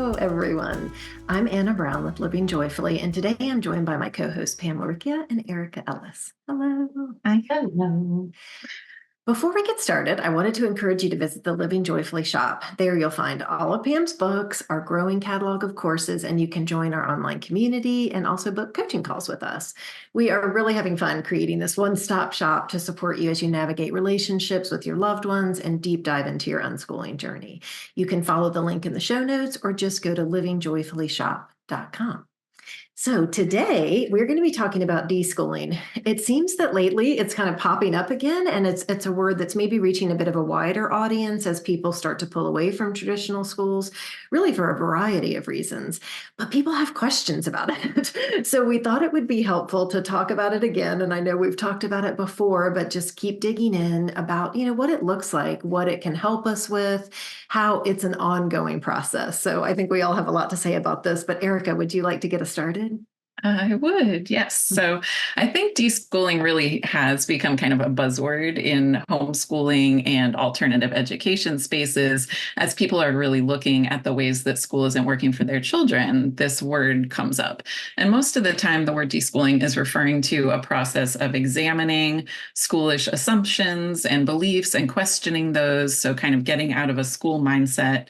Hello, everyone. I'm Anna Brown with Living Joyfully, and today I'm joined by my co-hosts Pam Lurikia and Erika Ellis. Hello. Hi. Hello. Before we get started, I wanted to encourage you to visit the Living Joyfully shop. There you'll find all of Pam's books, our growing catalog of courses, and you can join our online community and also book coaching calls with us. We are really having fun creating this one-stop shop to support you as you navigate relationships with your loved ones and deep dive into your unschooling journey. You can follow the link in the show notes or just go to livingjoyfullyshop.com. So today we're going to be talking about deschooling. It seems that lately it's kind of popping up again, and it's a word that's maybe reaching a bit of a wider audience as people start to pull away from traditional schools, really for a variety of reasons. But people have questions about it. So we thought it would be helpful to talk about it again. And I know we've talked about it before, but just keep digging in about, what it looks like, what it can help us with, how it's an ongoing process. So I think we all have a lot to say about this. But Erika, would you like to get us started? I would, yes. So I think deschooling really has become kind of a buzzword in homeschooling and alternative education spaces. As people are really looking at the ways that school isn't working for their children, this word comes up. And most of the time, the word deschooling is referring to a process of examining schoolish assumptions and beliefs and questioning those. So kind of getting out of a school mindset,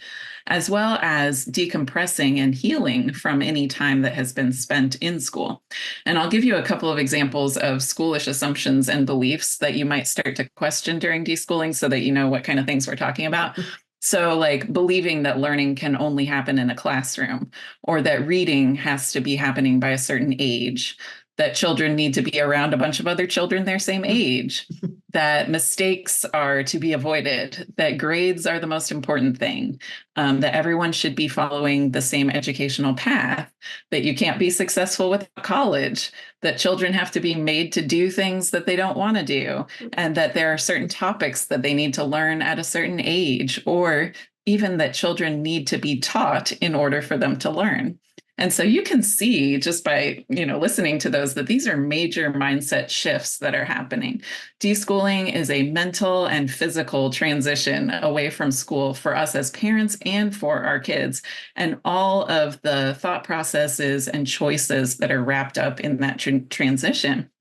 as well as decompressing and healing from any time that has been spent in school. And I'll give you a couple of examples of schoolish assumptions and beliefs that you might start to question during deschooling so that you know what kind of things we're talking about. So like believing that learning can only happen in a classroom, or that reading has to be happening by a certain age, that children need to be around a bunch of other children their same age, that mistakes are to be avoided, that grades are the most important thing, that everyone should be following the same educational path, that you can't be successful with college, that children have to be made to do things that they don't want to do, and that there are certain topics that they need to learn at a certain age, or even that children need to be taught in order for them to learn. And so you can see just by, listening to those that these are major mindset shifts that are happening. Deschooling is a mental and physical transition away from school for us as parents and for our kids, and all of the thought processes and choices that are wrapped up in that transition.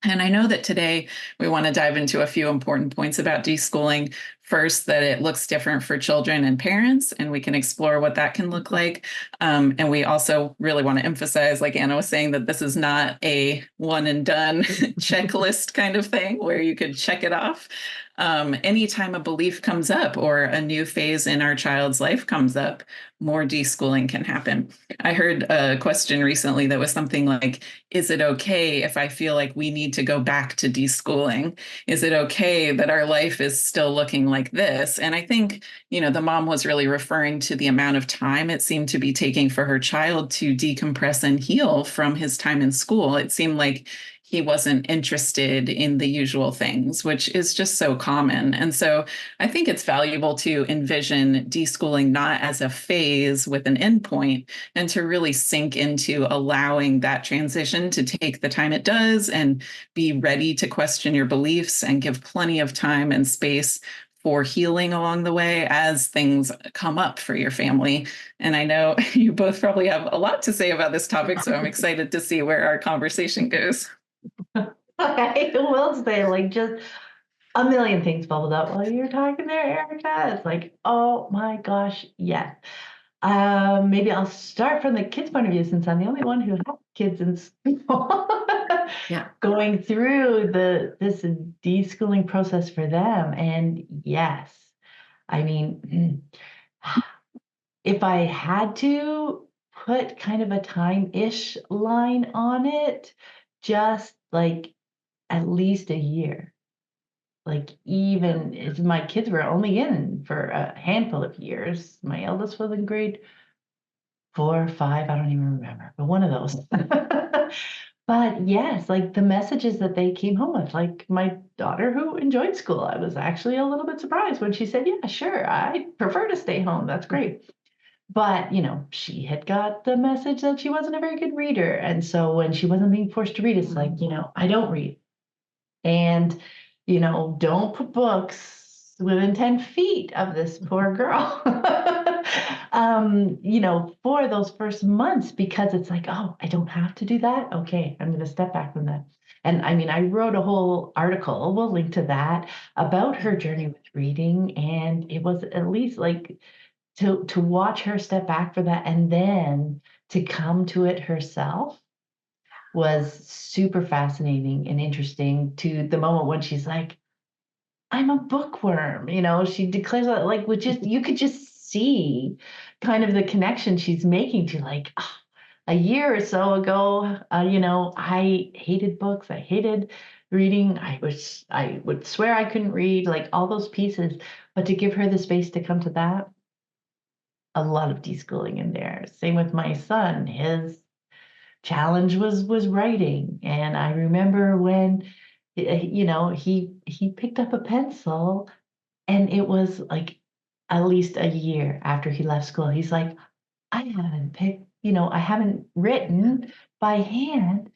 And I know that today we want to dive into a few important points about deschooling. First, that it looks different for children and parents, and we can explore what that can look like. And we also really want to emphasize, like Anna was saying, that this is not a one and done checklist kind of thing where you could check it off. Anytime a belief comes up or a new phase in our child's life comes up, more deschooling can happen. I heard a question recently that was something like, is it okay if I feel like we need to go back to deschooling? Is it okay that our life is still looking like this? And I think, the mom was really referring to the amount of time it seemed to be taking for her child to decompress and heal from his time in school. It seemed like he wasn't interested in the usual things, which is just so common. And so I think it's valuable to envision deschooling not as a phase with an endpoint, and to really sink into allowing that transition to take the time it does, and be ready to question your beliefs and give plenty of time and space for healing along the way as things come up for your family. And I know you both probably have a lot to say about this topic, so I'm excited to see where our conversation goes. I will say, just a million things bubbled up while you were talking there, Erika. It's like, oh my gosh, yes. Maybe I'll start from the kids' point of view, since I'm the only one who has kids in school. Yeah. Going through this deschooling process for them. And yes, I mean, if I had to put kind of a time-ish line on it, just like at least a year. Like, even if my kids were only in for a handful of years, my eldest was in grade 4 or 5, I don't even remember, but one of those. But yes, like the messages that they came home with, like my daughter who enjoyed school, I was actually a little bit surprised when she said, yeah, sure, I prefer to stay home. That's great. But, she had got the message that she wasn't a very good reader. And so when she wasn't being forced to read, it's like, I don't read. And, don't put books within 10 feet of this poor girl. for those first months, because it's like, oh, I don't have to do that. Okay, I'm going to step back from that. And I mean, I wrote a whole article, we'll link to that, about her journey with reading. And it was at least like to watch her step back for that and then to come to it herself was super fascinating and interesting, to the moment when she's like, I'm a bookworm. She declares that, like, with just, you could just see kind of the connection she's making to, like, a year or so ago, I hated books. I hated reading. I would swear I couldn't read, like all those pieces. But to give her the space to come to that, a lot of deschooling in there. Same with my son. His challenge was writing, and I remember when he picked up a pencil, and it was like at least a year after he left school. He's like, I haven't written by hand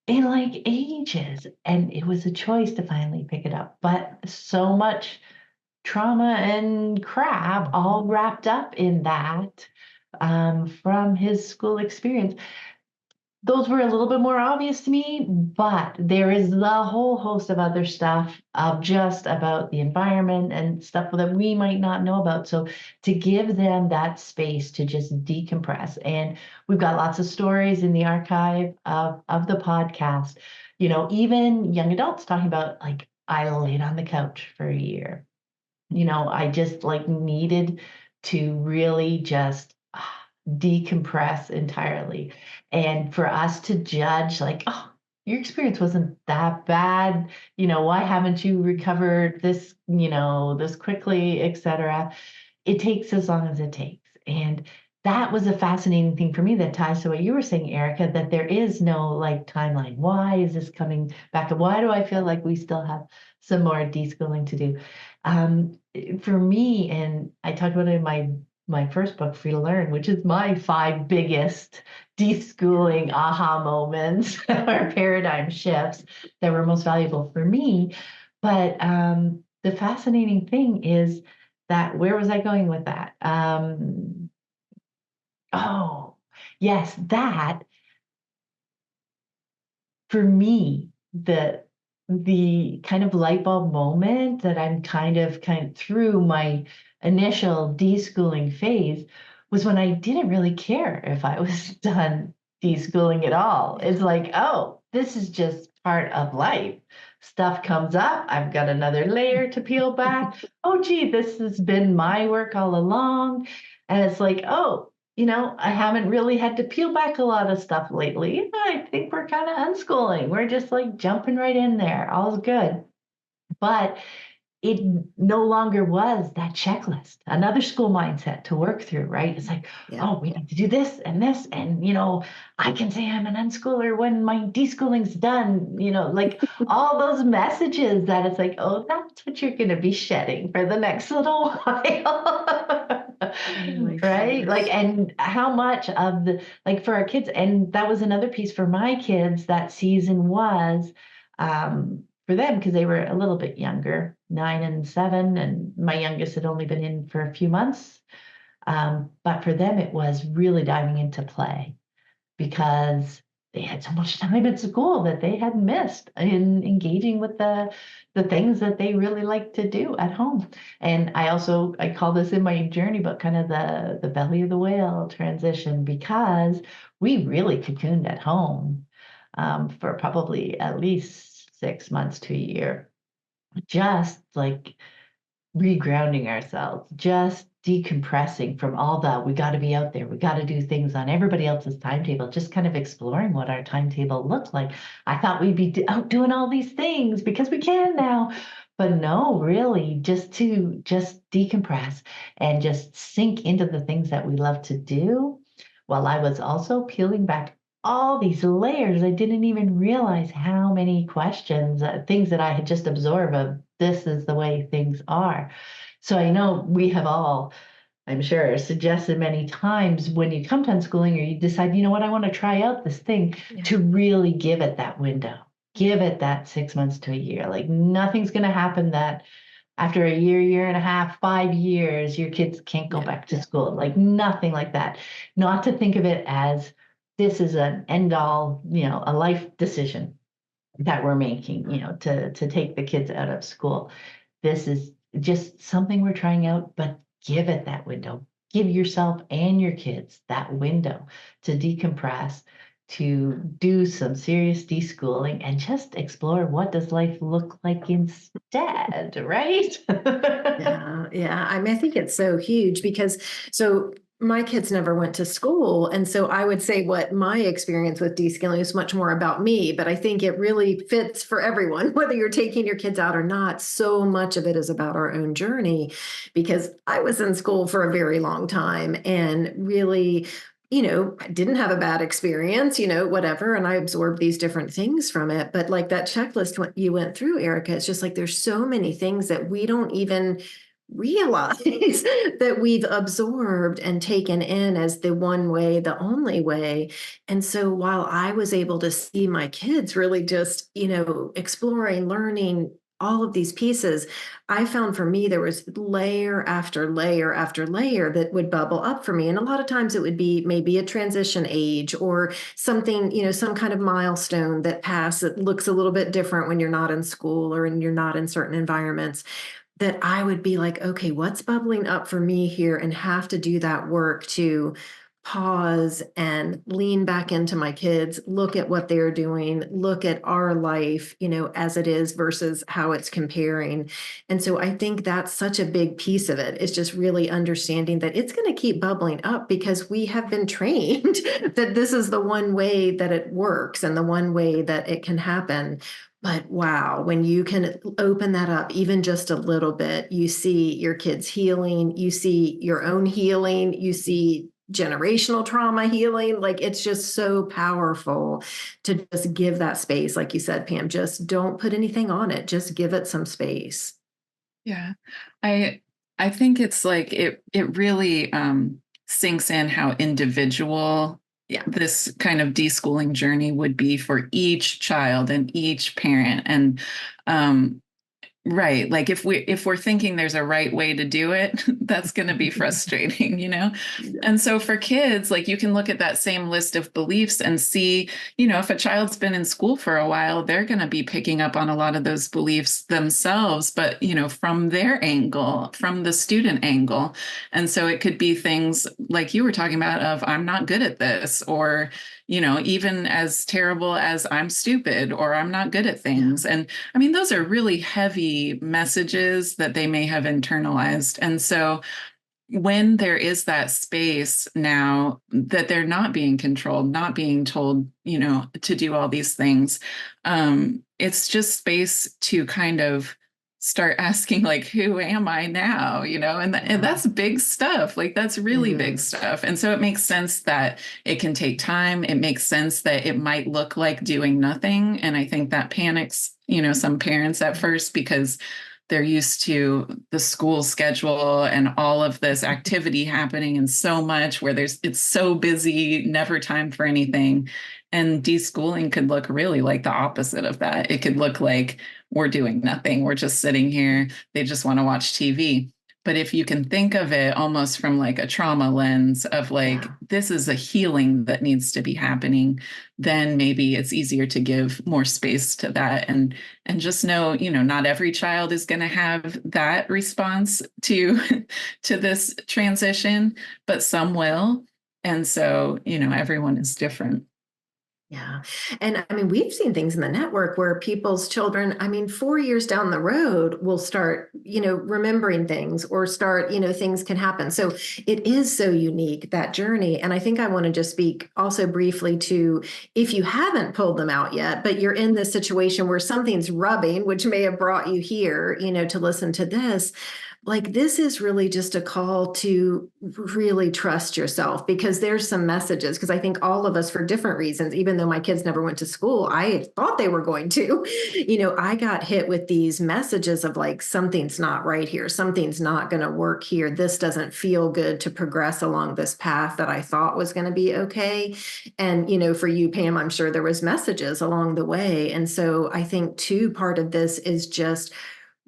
in like ages. And it was a choice to finally pick it up. But so much trauma and crap all wrapped up in that, from his school experience. Those were a little bit more obvious to me, but there is the whole host of other stuff of just about the environment and stuff that we might not know about. So to give them that space to just decompress. And we've got lots of stories in the archive of the podcast, even young adults talking about, like, I laid on the couch for a year. I just like needed to really just decompress entirely. And for us to judge, like, oh, your experience wasn't that bad. Why haven't you recovered this quickly, etc. It takes as long as it takes. And that was a fascinating thing for me that ties to what you were saying, Erica, that there is no like timeline. Why is this coming back? And why do I feel like we still have some more deschooling to do? For me, and I talked about it in my first book, Free to Learn, which is my 5 biggest deschooling aha moments or paradigm shifts that were most valuable for me. But the fascinating thing is that, where was I going with that? Oh, yes, that for me, the kind of light bulb moment that I'm kind of through my initial deschooling phase was when I didn't really care if I was done deschooling at all. It's like, oh, this is just part of life. Stuff comes up. I've got another layer to peel back. Oh, gee, this has been my work all along. And it's like, oh, I haven't really had to peel back a lot of stuff lately. I think we're kind of unschooling. We're just like jumping right in there. All's good. But it no longer was that checklist, another school mindset to work through, right? It's like, Yeah. oh, we need to do this and this. And, I can say I'm an unschooler when my deschooling's done, like all those messages that it's like, oh, that's what you're going to be shedding for the next little while. Right? Like, and how much of like for our kids, and that was another piece for my kids that season was, for them, because they were a little bit younger, 9 and 7, and my youngest had only been in for a few months. But for them, it was really diving into play, because they had so much time at school that they had missed in engaging with the things that they really like to do at home. And I call this in my journey book kind of the belly of the whale transition, because we really cocooned at home, for probably at least 6 months to a year, just like regrounding ourselves, just decompressing from all the, we got to be out there, we got to do things on everybody else's timetable, just kind of exploring what our timetable looked like. I thought we'd be out doing all these things because we can now. But no, really, just to just decompress and just sink into the things that we love to do, while I was also peeling back all these layers. I didn't even realize how many questions, things that I had just absorbed of, this is the way things are. So I know we have all, I'm sure, suggested many times, when you come to unschooling or you decide, what, I want to try out this thing, to really give it that window, give it that 6 months to a year. Like, nothing's going to happen that after a year and a half, 5 years, your kids can't go back to school. Like nothing like that. Not to think of it as this is an end all, a life decision that we're making, to take the kids out of school. This is just something we're trying out, but give it that window. Give yourself and your kids that window to decompress, to do some serious deschooling and just explore what does life look like instead, right? Yeah. I mean, I think it's so huge because my kids never went to school. And so I would say what my experience with deschooling is much more about me, but I think it really fits for everyone, whether you're taking your kids out or not. So much of it is about our own journey because I was in school for a very long time and really I didn't have a bad experience, whatever. And I absorbed these different things from it. But like that checklist what you went through, Erika, it's just like there's so many things that we don't even realize that we've absorbed and taken in as the one way, the only way. And so while I was able to see my kids really just, exploring, learning, all of these pieces, I found for me there was layer after layer after layer that would bubble up for me. And a lot of times it would be maybe a transition age or something, some kind of milestone that passed that looks a little bit different when you're not in school or when you're not in certain environments that I would be like, okay, what's bubbling up for me here and have to do that work to pause and lean back into my kids, look at what they're doing, look at our life, as it is versus how it's comparing. And so I think that's such a big piece of it is just really understanding that it's going to keep bubbling up because we have been trained that this is the one way that it works and the one way that it can happen. But wow, when you can open that up even just a little bit, you see your kids healing, you see your own healing, you see generational trauma healing. Like it's just so powerful to just give that space. Like you said, Pam, just don't put anything on it. Just give it some space. Yeah. I think it's like it really sinks in how individual this kind of deschooling journey would be for each child and each parent. And right, like if we're thinking there's a right way to do it, that's going to be frustrating, And so for kids, like you can look at that same list of beliefs and see, if a child's been in school for a while, they're going to be picking up on a lot of those beliefs themselves, but from their angle, from the student angle. And so it could be things like you were talking about of I'm not good at this, or even as terrible as I'm stupid or I'm not good at things. And I mean, those are really heavy messages that they may have internalized. And so when there is that space now that they're not being controlled, not being told, to do all these things, it's just space to kind of start asking like, who am I now? And that's big stuff. Like that's really big stuff. And so it makes sense that it can take time. It makes sense that it might look like doing nothing. And I think that panics, some parents at first because they're used to the school schedule and all of this activity happening and so much where it's so busy, never time for anything. And deschooling could look really like the opposite of that. It could look like we're doing nothing. We're just sitting here. They just want to watch TV. But if you can think of it almost from like a trauma lens of like, this is a healing that needs to be happening, then maybe it's easier to give more space to that and just know, not every child is going to have that response to this transition, but some will. And so, everyone is different. Yeah. And I mean, we've seen things in the network where people's children, 4 years down the road will start, remembering things or start, things can happen. So it is so unique, that journey. And I think I want to just speak also briefly to if you haven't pulled them out yet, but you're in this situation where something's rubbing, which may have brought you here, to listen to this. Like this is really just a call to really trust yourself because there's some messages because I think all of us for different reasons, even though my kids never went to school, I thought they were going to, I got hit with these messages of like, something's not right here. Something's not going to work here. This doesn't feel good to progress along this path that I thought was going to be okay. And, for you, Pam, I'm sure there was messages along the way. And so I think too, part of this is just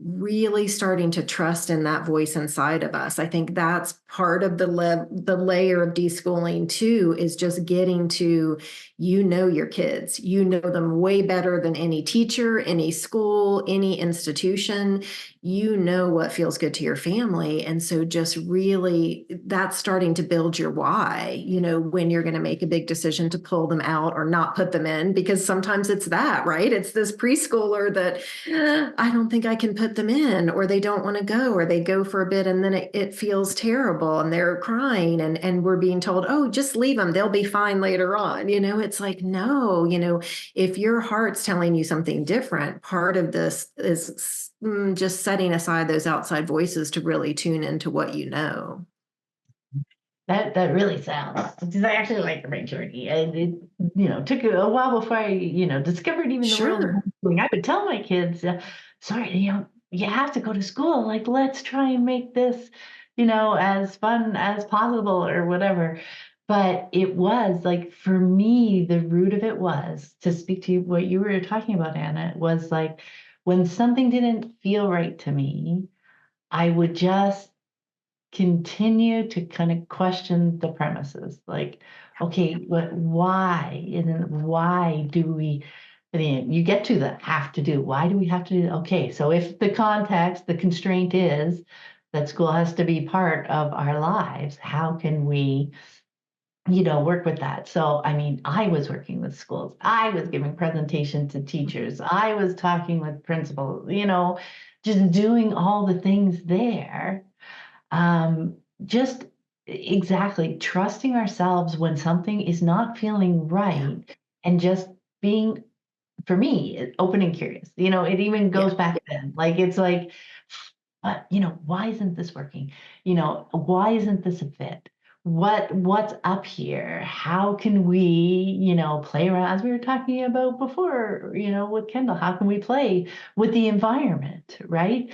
really starting to trust in that voice inside of us. I think that's part of the layer of deschooling too, is just getting to, your kids, them way better than any teacher, any school, any institution, what feels good to your family. And so just really that's starting to build your why, when you're going to make a big decision to pull them out or not put them in, because sometimes it's that, right? It's this preschooler that I don't think I can put them in, or they don't want to go, or they go for a bit and then it feels terrible and they're crying and we're being told, oh, just leave them, they'll be fine later on. It's like, no, if your heart's telling you something different, part of this is just setting aside those outside voices to really tune into what you know. That really sounds, because I actually like my journey. And it, took a while before I, discovered even the world of Sure. homeschooling. I would tell my kids, sorry, you have to go to school. Like, let's try and make this, as fun as possible or whatever. But it was like, for me, the root of it was, to speak to you, what you were talking about, Anna, was like, when something didn't feel right to me, I would just continue to kind of question the premises, like, okay, why, and then why do we, and then you get to the have to do, why do we have to do, okay, so if the context, the constraint is that school has to be part of our lives, how can we, work with that? So, I mean, I was working with schools, I was giving presentations to teachers, I was talking with principals, just doing all the things there. Just exactly trusting ourselves when something is not feeling Yeah. right, and just being, for me, open and curious. It even Yeah. goes back then. Like, it's like, but why isn't this working? Why isn't this a fit? What's up here? How can we, play around, as we were talking about before, with Kendall, how can we play with the environment, right?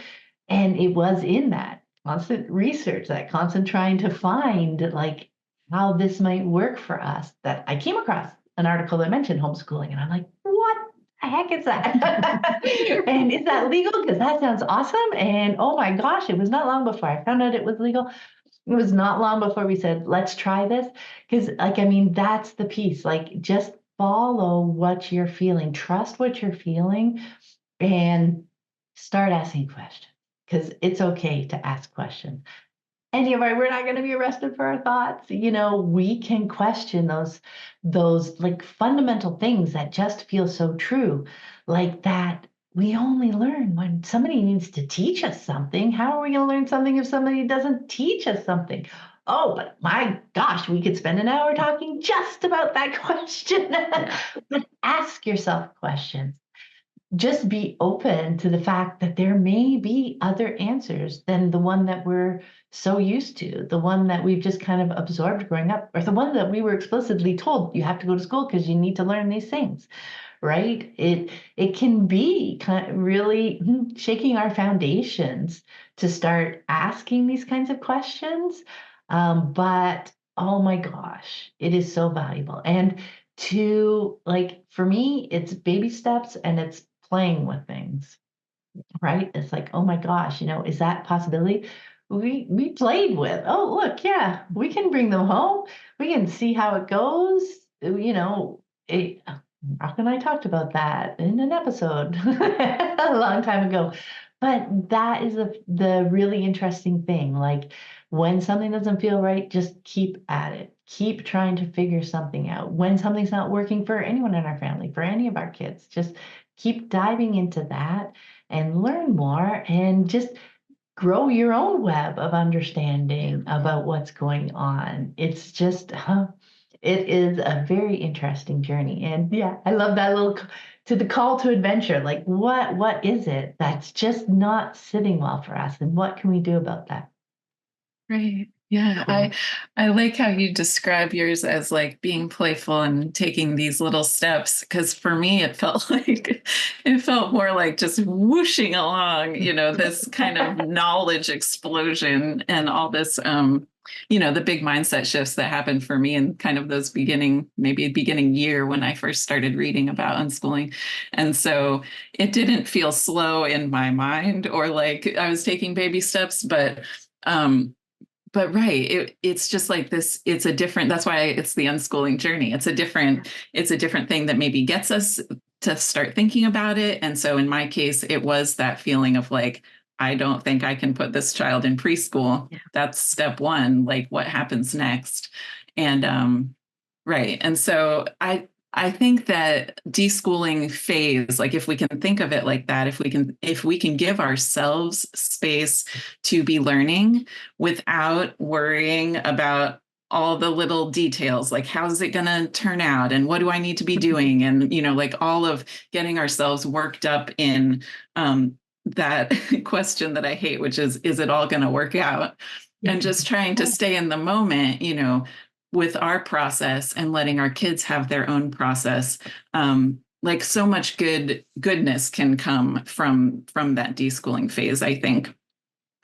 And it was in that constant research, that constant trying to find, like, how this might work for us, that I came across an article that mentioned homeschooling. And I'm like, what the heck is that? And is that legal? Because that sounds awesome. And oh my gosh, it was not long before I found out it was legal. It was not long before we said, let's try this. Because, like, I mean, that's the piece. Like, just follow what you're feeling, trust what you're feeling, and start asking questions, because it's okay to ask questions. We're not going to be arrested for our thoughts. We can question those like fundamental things that just feel so true, like that. We only learn when somebody needs to teach us something. How are we going to learn something if somebody doesn't teach us something? Oh, but my gosh, we could spend an hour talking just about that question. Yeah. But ask yourself questions, just be open to the fact that there may be other answers than the one that we're so used to, the one that we've just kind of absorbed growing up, or the one that we were explicitly told you have to go to school because you need to learn these things, right? It can be kind of really shaking our foundations to start asking these kinds of questions. But oh my gosh, it is so valuable. And to, like, for me, it's baby steps and it's playing with things, right? It's like, oh my gosh, is that a possibility? We played with, oh, look, yeah, we can bring them home. We can see how it goes. It, Rock and I talked about that in an episode a long time ago. But that is the really interesting thing. Like, when something doesn't feel right, just keep at it. Keep trying to figure something out. When something's not working for anyone in our family, for any of our kids, just keep diving into that and learn more, and just grow your own web of understanding about what's going on. It's just, it is a very interesting journey. And yeah, I love that little to the call to adventure. Like, what is it that's just not sitting well for us, and what can we do about that? Right. Yeah, Cool. I like how you describe yours as like being playful and taking these little steps. Because for me, it felt like it felt more like just whooshing along, this kind of knowledge explosion and all this the big mindset shifts that happened for me in kind of those beginning year when I first started reading about unschooling. And so it didn't feel slow in my mind or like I was taking baby steps, but right, it's just like this, it's a different, that's why it's the unschooling journey. It's a different thing that maybe gets us to start thinking about it. And so in my case, it was that feeling of like, I don't think I can put this child in preschool. Yeah. That's step one. Like, what happens next? And right. And so I think that deschooling phase, like if we can think of it like that, if we can give ourselves space to be learning without worrying about all the little details, like how's it going to turn out and what do I need to be doing, and like all of getting ourselves worked up in that question that I hate, which is it all going to work out? And just trying to stay in the moment, with our process and letting our kids have their own process. Like so much goodness can come from that deschooling phase, I think.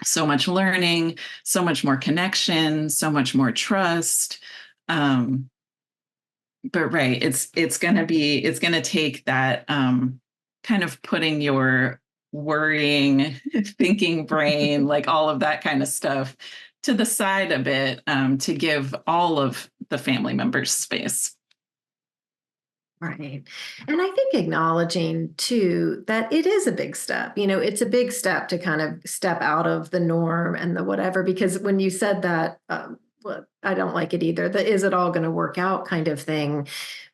So much learning, so much more connection, so much more trust. But right, it's gonna take that kind of putting your worrying, thinking brain, like all of that kind of stuff to the side a bit, to give all of the family members space. Right. And I think acknowledging too that it is a big step. It's a big step to kind of step out of the norm and the whatever, because when you said that, well, I don't like it either, the is it all going to work out kind of thing.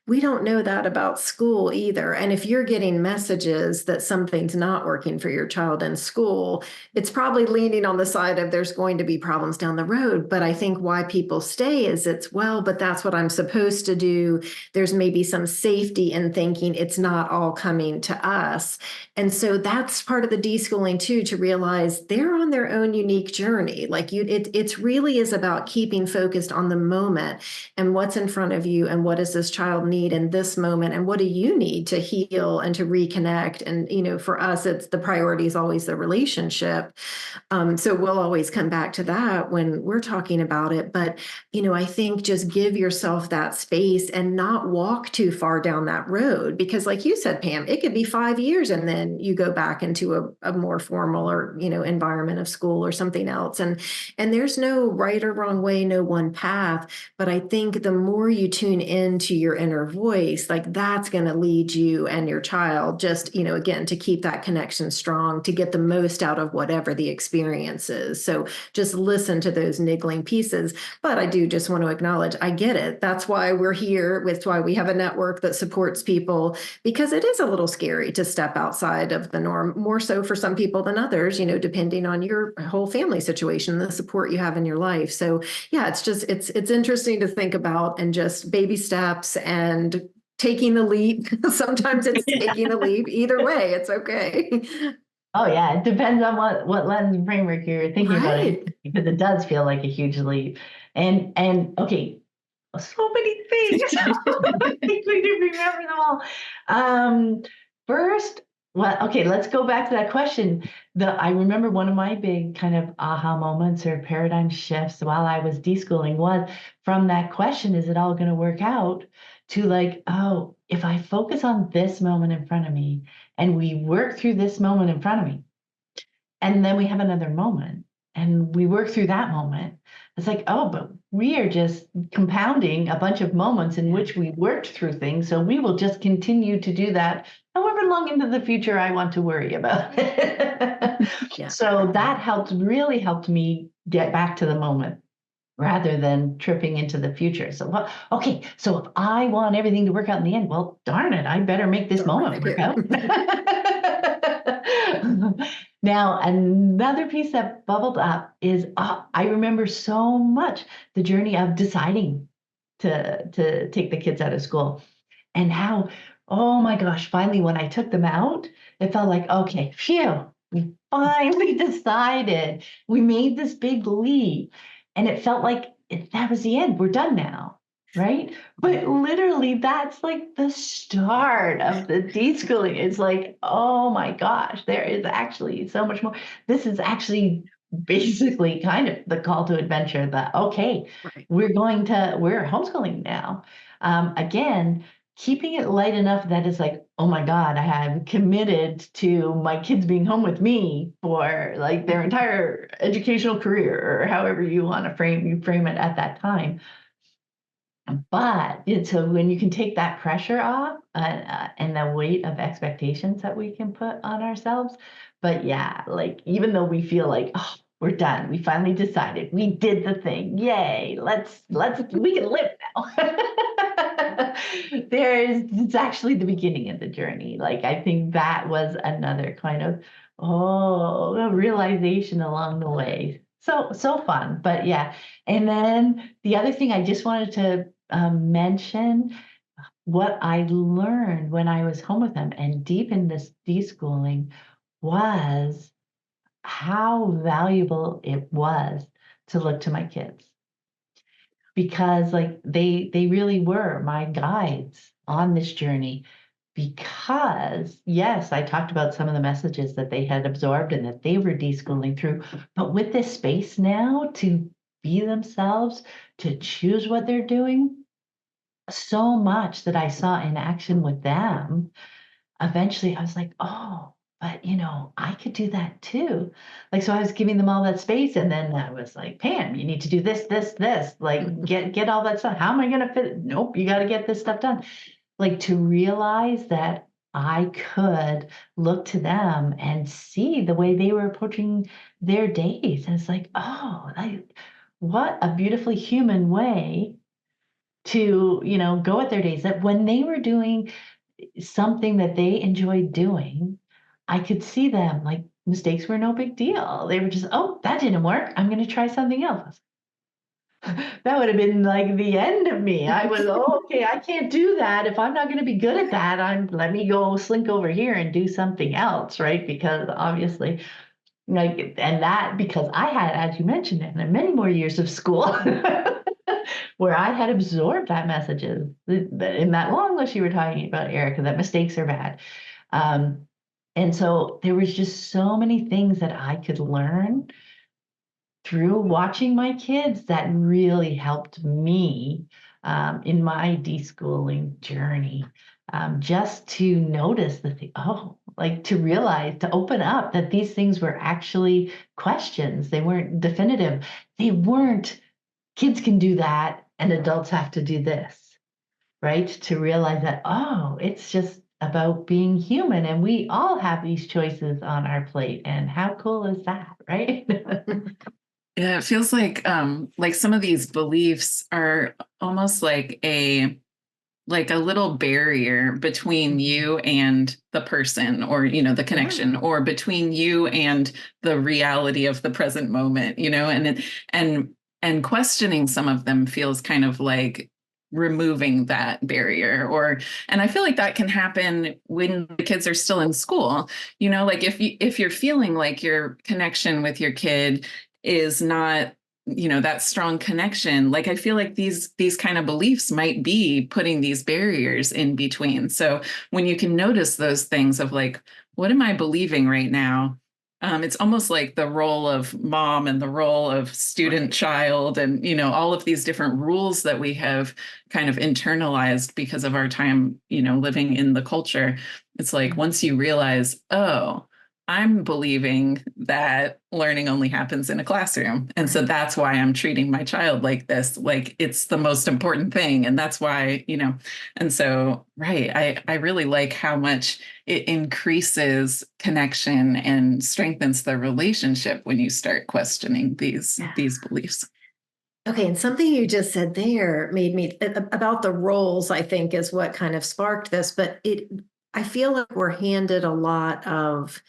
We don't know that about school either. And if you're getting messages that something's not working for your child in school, it's probably leaning on the side of there's going to be problems down the road. But I think why people stay is but that's what I'm supposed to do. There's maybe some safety in thinking it's not all coming to us. And so that's part of the deschooling too, to realize they're on their own unique journey. Like it's really is about keeping focused on the moment and what's in front of you and what does this child need in this moment and what do you need to heal and to reconnect. And for us, it's the priority is always the relationship. So we'll always come back to that when we're talking about it. But I think just give yourself that space and not walk too far down that road, because like you said, Pam, it could be 5 years and then you go back into a more formal or environment of school or something else. And there's no right or wrong way, no one path. But I think the more you tune into your inner voice, like that's going to lead you and your child just, again, to keep that connection strong, to get the most out of whatever the experience is. So just listen to those niggling pieces. But I do just want to acknowledge, I get it. That's why we're here, with why we have a network that supports people, because it is a little scary to step outside of the norm, more so for some people than others, depending on your whole family situation, the support you have in your life. So yeah, it's interesting to think about, and just baby steps and taking the leap. Sometimes it's taking the leap. Either way, it's okay. Oh yeah, it depends on what lens and framework you're thinking about Right. it, because it does feel like a huge leap. And okay, so many things. I think we didn't remember them all. First, well, okay, let's go back to that question. I remember one of my big kind of aha moments or paradigm shifts while I was deschooling was from that question, is it all going to work out? To like, oh, if I focus on this moment in front of me and we work through this moment in front of me, and then we have another moment and we work through that moment. It's like, oh, but we are just compounding a bunch of moments in which we worked through things. So we will just continue to do that however long into the future I want to worry about it. Yeah. So that really helped me get back to the moment rather than tripping into the future. So, well, okay, so if I want everything to work out in the end, well, darn it, I better make this moment work out. Now, another piece that bubbled up is I remember so much the journey of deciding to take the kids out of school, and how, oh my gosh, finally when I took them out, it felt like, okay, phew, we finally decided. We made this big leap, and it felt like that was the end. We're done now. Right. But literally, that's like the start of the deschooling. It's like, oh my gosh, there is actually so much more. This is actually basically kind of the call to adventure that, okay, Right. we're homeschooling now. Again, keeping it light enough that it's like, oh my God, I have committed to my kids being home with me for like their entire educational career, or however you want to frame it at that time. But so when you can take that pressure off, and the weight of expectations that we can put on ourselves. But yeah, like even though we feel like, oh, we're done, we finally decided, we did the thing, yay, we can live now. It's actually the beginning of the journey. Like I think that was another kind of, a realization along the way. So fun, but yeah. And then the other thing I just wanted to mention, what I learned when I was home with them and deep in this deschooling, was how valuable it was to look to my kids, because like they really were my guides on this journey. Because yes, I talked about some of the messages that they had absorbed and that they were deschooling through, but with this space now to be themselves, to choose what they're doing, so much that I saw in action with them, eventually I was like, oh, but I could do that too. Like, so I was giving them all that space. And then I was like, Pam, you need to do this, this, this, like get all that stuff. How am I going to fit it? Nope, you got to get this stuff done. Like to realize that I could look to them and see the way they were approaching their days. And it's like, oh, what a beautifully human way to go at their days, that when they were doing something that they enjoyed doing, I could see them like mistakes were no big deal. They were just, oh, that didn't work, I'm going to try something else. That would have been like the end of me. I was, oh, okay, I can't do that. If I'm not going to be good at that, let me go slink over here and do something else, right? Because obviously, like, and that because I had, as you mentioned, and many more years of school where I had absorbed that messages in that long list you were talking about, Erica, that mistakes are bad. Um, and so there was just so many things that I could learn through watching my kids that really helped me in my deschooling journey. Just to notice the thing, like to realize, to open up that these things were actually questions. They weren't definitive. They weren't, kids can do that and adults have to do this, right? To realize that, it's just about being human and we all have these choices on our plate. And how cool is that, right? Yeah, it feels like some of these beliefs are almost like a little barrier between you and the person, or the connection, or between you and the reality of the present moment, and questioning some of them feels kind of like removing that barrier. And I feel like that can happen when the kids are still in school, like if you're feeling like your connection with your kid is not that strong connection, like I feel like these kind of beliefs might be putting these barriers in between. So when you can notice those things of like, what am I believing right now? It's almost like the role of mom and the role of student child, and all of these different rules that we have kind of internalized because of our time living in the culture. It's like once you realize, oh, I'm believing that learning only happens in a classroom. And so that's why I'm treating my child like this, like it's the most important thing. And that's why, and so, right. I really like how much it increases connection and strengthens the relationship when you start questioning these beliefs. Okay, and something you just said there made me about the roles, I think, is what kind of sparked this. But I feel like we're handed a lot of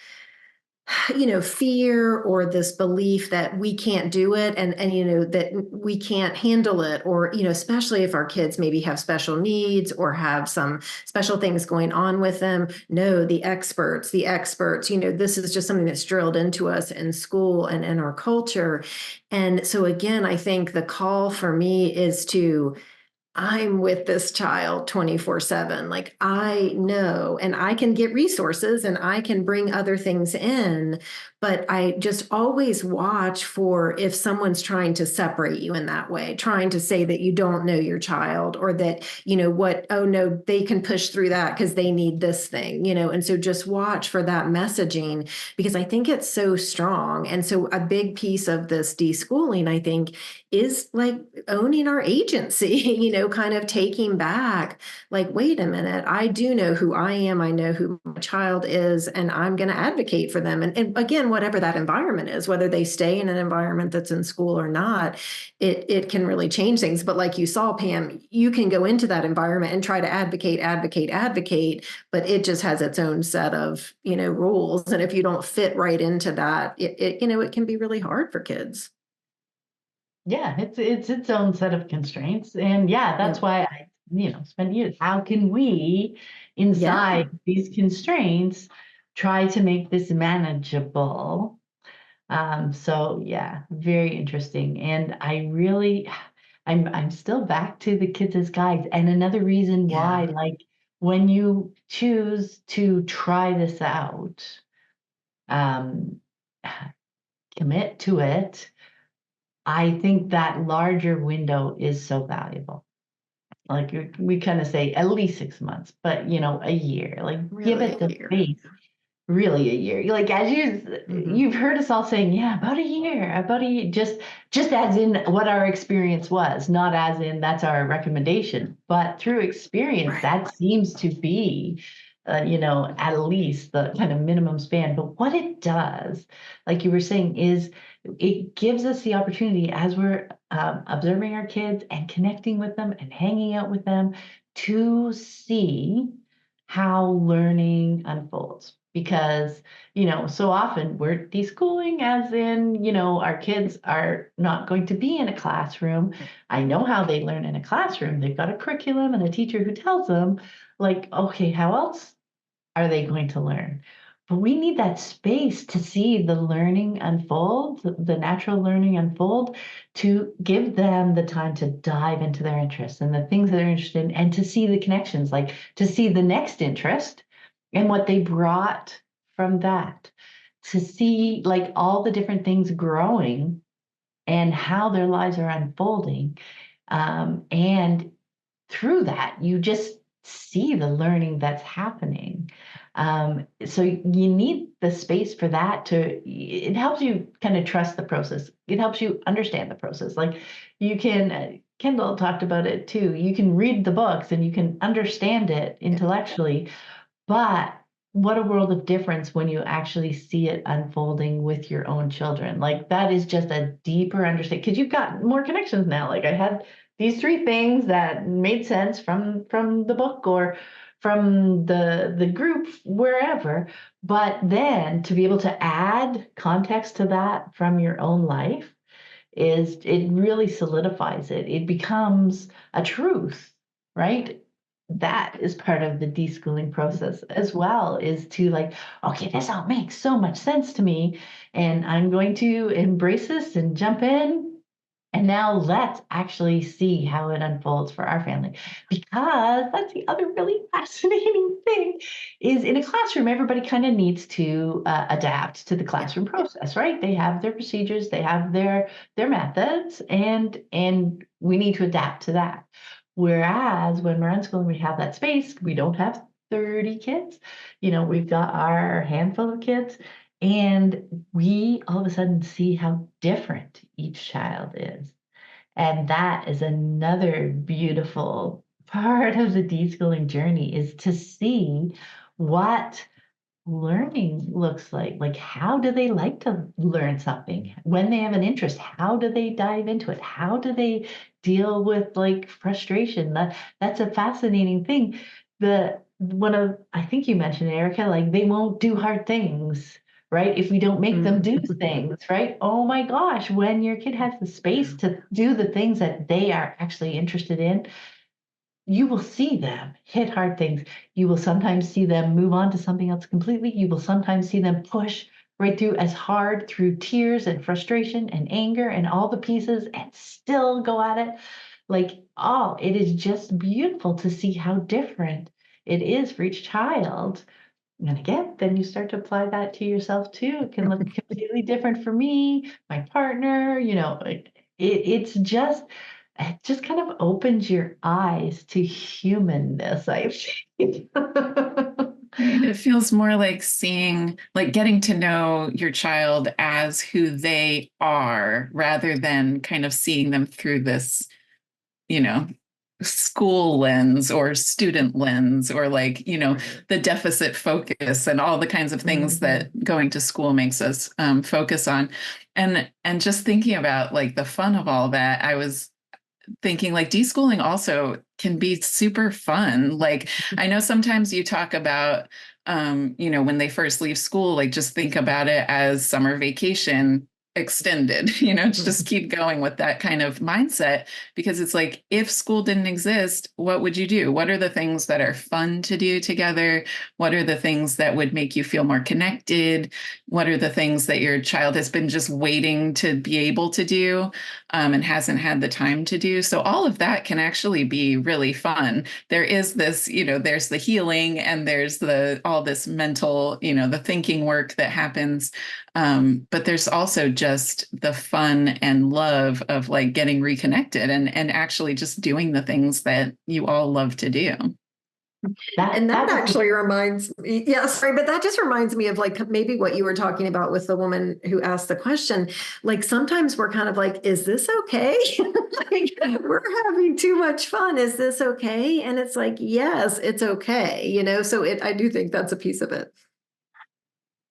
fear, or this belief that we can't do it, and that we can't handle it, or especially if our kids maybe have special needs or have some special things going on with them. No, the experts, this is just something that's drilled into us in school and in our culture. And so again, I think the call for me is to I'm with this child 24/7. Like I know, and I can get resources and I can bring other things in, but I just always watch for if someone's trying to separate you in that way, trying to say that you don't know your child or that, what, oh no, they can push through that because they need this thing, and so just watch for that messaging because I think it's so strong. And so a big piece of this deschooling, I think, is like owning our agency, kind of taking back, like, wait a minute, I do know who I am. I know who my child is, and I'm going to advocate for them. And again, whatever that environment is, whether they stay in an environment that's in school or not, it can really change things. But like you saw, Pam, you can go into that environment and try to advocate, but it just has its own set of, rules. And if you don't fit right into that, it can be really hard for kids. Yeah, it's its own set of constraints. And yeah, Yeah. that's why I, spend years. How can we, Yeah. inside these constraints, try to make this manageable? So yeah, very interesting. And I'm still back to the kids as guides. And another reason why, Yeah. like when you choose to try this out, um, commit to it, I think that larger window is so valuable. Like we kind of say at least 6 months, but a year, like give Really it a the year. space. Really a year. Like as Hmm. you've heard us all saying, yeah, about a year, just as in what our experience was, not as in that's our recommendation, but through experience, Right. that seems to be, at least the kind of minimum span. But what it does, like you were saying, is it gives us the opportunity as we're observing our kids and connecting with them and hanging out with them to see how learning unfolds because so often we're deschooling as in our kids are not going to be in a classroom. I know how they learn in a classroom. They've got a curriculum and a teacher who tells them like, okay, how else are they going to learn? But we need that space to see the learning unfold, the natural learning unfold, to give them the time to dive into their interests and the things that they're interested in, and to see the connections, like to see the next interest and what they brought from that, to see like all the different things growing and how their lives are unfolding. And through that, you just see the learning that's happening. So you need the space for that it helps you kind of trust the process. It helps you understand the process. Like you can, Kendall talked about it too. You can read the books and you can understand it Yeah. intellectually, but what a world of difference when you actually see it unfolding with your own children. Like that is just a deeper understanding because you've got more connections now. Like I had these three things that made sense from the book or from the group wherever, but then to be able to add context to that from your own life is it really solidifies it. It becomes a truth, right? That is part of the deschooling process as well, is to like, okay, this all makes so much sense to me, and I'm going to embrace this and jump in. And now let's actually see how it unfolds for our family. Because that's the other really fascinating thing is in a classroom, everybody kind of needs to adapt to the Yeah. classroom process, right? They have their procedures, they have their methods, and we need to adapt to that. Whereas when we're unschooling, we have that space. We don't have 30 kids. We've got our handful of kids, and we all of a sudden see how different each child is. And that is another beautiful part of the deschooling journey is to see what learning looks like. Like, how do they like to learn something? When they have an interest, how do they dive into it? How do they deal with like frustration? That's a fascinating thing. The one of I think you mentioned, Erica, like they won't do hard things, right? If we don't make them Mm. do things, right? Oh my gosh, when your kid has the space to do the things that they are actually interested in, you will see them hit hard things. You will sometimes see them move on to something else completely. You will sometimes see them push right through as hard through tears and frustration and anger and all the pieces and still go at it. Like, oh, it is just beautiful to see how different it is for each child. And again, then you start to apply that to yourself too. It can look completely different for me, my partner, it just kind of opens your eyes to humanness, I think. Right. It feels more like seeing, like getting to know your child as who they are rather than kind of seeing them through this, you know, school lens or student lens or like, the deficit focus and all the kinds of things that going to school makes us focus on. And just thinking about like the fun of all that, I was thinking like deschooling also can be super fun. Like I know sometimes you talk about when they first leave school, like just think about it as summer vacation extended, just keep going with that kind of mindset because it's like if school didn't exist, what would you do? What are the things that are fun to do together? What are the things that would make you feel more connected? What are the things that your child has been just waiting to be able to do and hasn't had the time to do? So all of that can actually be really fun. There is this, there's the healing and there's the all this mental, the thinking work that happens. But there's also just the fun and love of like getting reconnected and actually just doing the things that you all love to do. And that actually reminds me, yeah, sorry, but that just reminds me of like maybe what you were talking about with the woman who asked the question. Like sometimes we're kind of like, is this okay? Like, we're having too much fun. Is this okay? And it's like, yes, it's okay. So I do think that's a piece of it.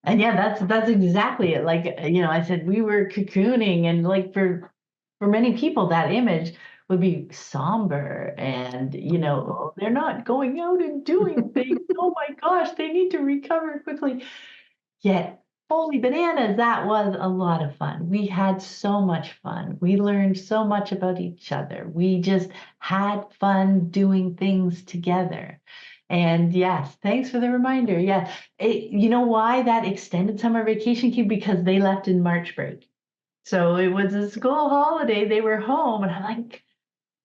And yeah, that's exactly it. Like, I said we were cocooning, and like for many people, that image would be somber and, oh, they're not going out and doing things. Oh my gosh, they need to recover quickly. Yet, holy bananas, that was a lot of fun. We had so much fun. We learned so much about each other. We just had fun doing things together. And yes, thanks for the reminder. Yeah. You know why that extended summer vacation came? Because they left in March break. So it was a school holiday. They were home. And I'm like,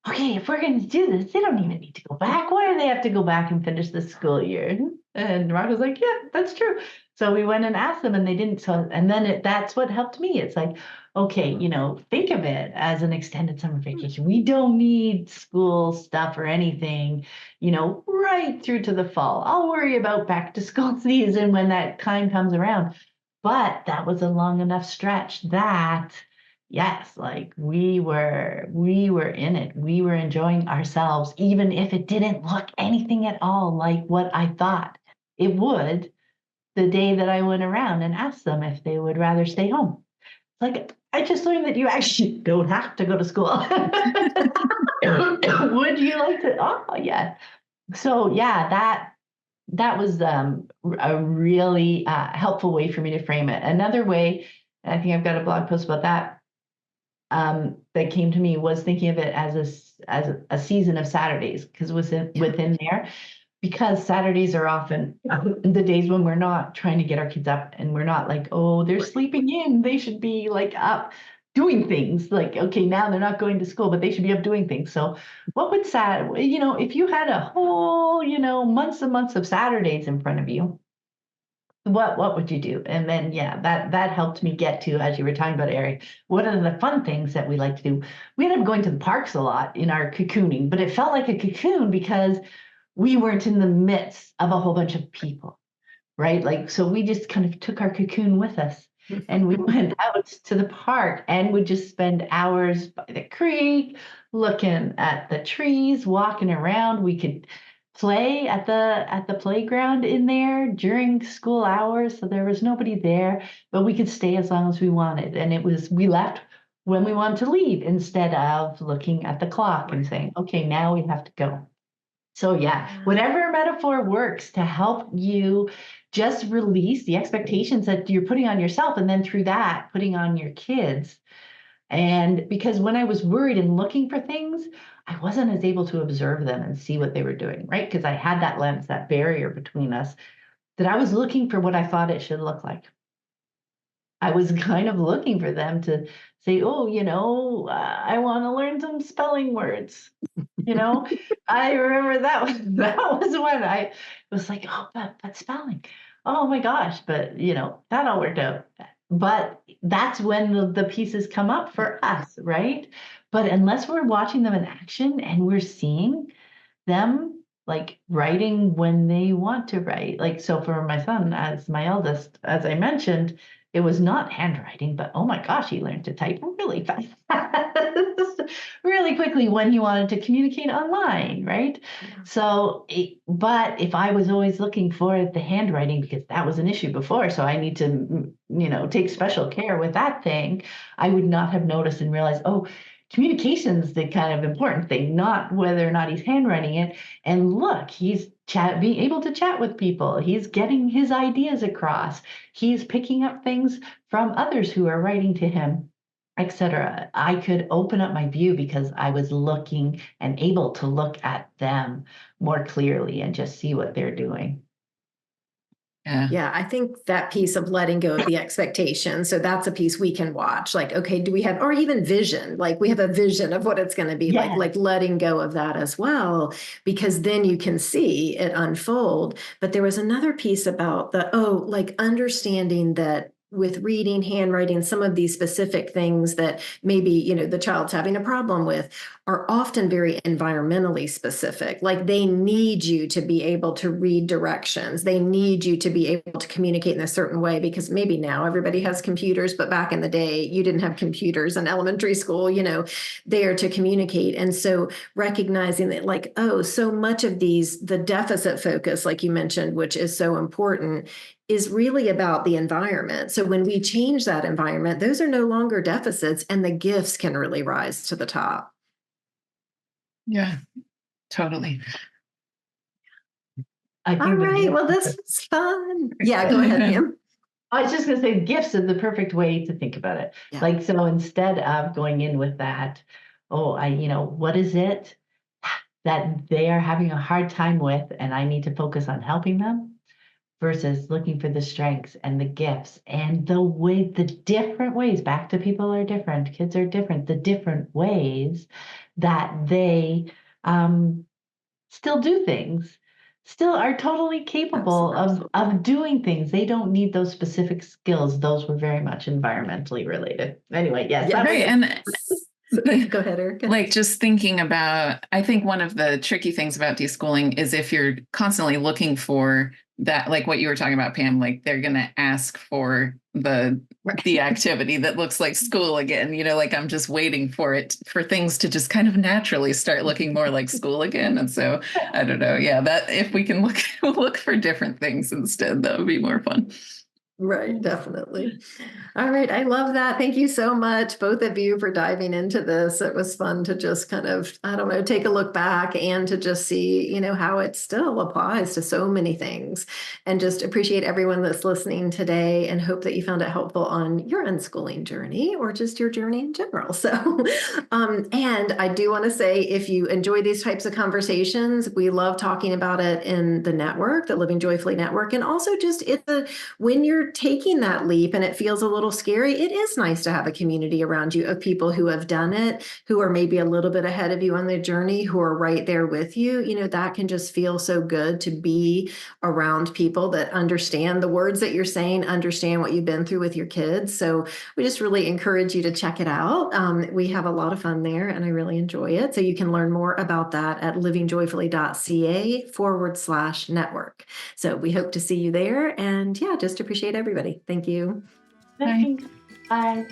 okay, if we're going to do this, they don't even need to go back. Why do they have to go back and finish the school year? And Rock was like, yeah, that's true. So we went and asked them and they didn't. So, and then that's what helped me. It's like, okay, think of it as an extended summer vacation. We don't need school stuff or anything, right through to the fall. I'll worry about back to school season when that time comes around. But that was a long enough stretch that yes, like we were in it. We were enjoying ourselves, even if it didn't look anything at all like what I thought it would the day that I went around and asked them if they would rather stay home. Like, I just learned that you actually don't have to go to school. Would you like to? Oh, yeah. So yeah, that was a really helpful way for me to frame it. Another way, and I think I've got a blog post about that, that came to me was thinking of it as a season of Saturdays because within there, because Saturdays are often the days when we're not trying to get our kids up and we're not like, oh, they're sleeping in, they should be like up doing things. Like, okay, now they're not going to school, but they should be up doing things. So what would if you had a whole, months and months of Saturdays in front of you, what would you do? And then yeah, that helped me get to, as you were talking about, Eric, what are the fun things that we like to do? We ended up going to the parks a lot in our cocooning, but it felt like a cocoon because we weren't in the midst of a whole bunch of people, right? Like, so we just kind of took our cocoon with us and we went out to the park and would just spend hours by the creek, looking at the trees, walking around. We could play at the playground in there during school hours, so there was nobody there, but we could stay as long as we wanted. And we left when we wanted to leave instead of looking at the clock and saying, okay, now we have to go. So yeah, whatever metaphor works to help you just release the expectations that you're putting on yourself and then through that putting on your kids. And because when I was worried and looking for things, I wasn't as able to observe them and see what they were doing, right? Because I had that lens, that barrier between us, that I was looking for what I thought it should look like. I was kind of looking for them to say, oh, I want to learn some spelling words. I remember that was that was when I was like, oh, but spelling. Oh my gosh. But that all worked out. But that's when the pieces come up for us, right? But unless we're watching them in action and we're seeing them like writing when they want to write. Like, so for my son, as my eldest, as I mentioned, it was not handwriting, but oh my gosh, he learned to type really fast, really quickly when he wanted to communicate online, right? So, but if I was always looking for the handwriting, because that was an issue before, so I need to, take special care with that thing, I would not have noticed and realized, oh, communication's the kind of important thing, not whether or not he's handwriting it. And look, he's being able to chat with people. He's getting his ideas across. He's picking up things from others who are writing to him, etc. I could open up my view because I was looking and able to look at them more clearly and just see what they're doing. Yeah, I think that piece of letting go of the expectation. So that's a piece we can watch. Like, okay, do we have, or even vision? Like we have a vision of what it's going to be like letting go of that as well, because then you can see it unfold. But there was another piece about like understanding that with reading, handwriting, some of these specific things that maybe, the child's having a problem with are often very environmentally specific. Like they need you to be able to read directions. They need you to be able to communicate in a certain way because maybe now everybody has computers, but back in the day, you didn't have computers in elementary school, there to communicate. And so recognizing that like, oh, so much of the deficit focus, like you mentioned, which is so important, is really about the environment. So when we change that environment, those are no longer deficits and the gifts can really rise to the top. Yeah, totally. I think all right. Well, this was fun. Yeah, go ahead, Pam. I was just going to say gifts are the perfect way to think about it. Yeah. Like, so instead of going in with that, what is it that they are having a hard time with, and I need to focus on helping them versus looking for the strengths and the gifts and the different ways, back to people are different, kids are different, the different ways that they still do things, still are totally capable of doing things. They don't need those specific skills. Those were very much environmentally related. Anyway, yes. Yeah, right. And go ahead, Erika. Like just thinking about, I think one of the tricky things about deschooling is if you're constantly looking for that, like what you were talking about, Pam, like they're going to ask for the activity that looks like school again, like I'm just waiting for things to just kind of naturally start looking more like school again. And so I don't know. Yeah, that if we can look for different things instead, that would be more fun. Right, definitely. All right. I love that. Thank you so much, both of you, for diving into this. It was fun to just kind of, I don't know, take a look back and to just see, how it still applies to so many things. And just appreciate everyone that's listening today and hope that you found it helpful on your unschooling journey or just your journey in general. So, and I do want to say, if you enjoy these types of conversations, we love talking about it in the network, the Living Joyfully Network, and also just when you're taking that leap and it feels a little scary, it is nice to have a community around you of people who have done it, who are maybe a little bit ahead of you on their journey, who are right there with you. That can just feel so good to be around people that understand the words that you're saying, understand what you've been through with your kids. So we just really encourage you to check it out. We have a lot of fun there and I really enjoy it. So you can learn more about that at livingjoyfully.ca/network. So we hope to see you there. And yeah, just appreciate everybody. Thank you. Bye. Bye.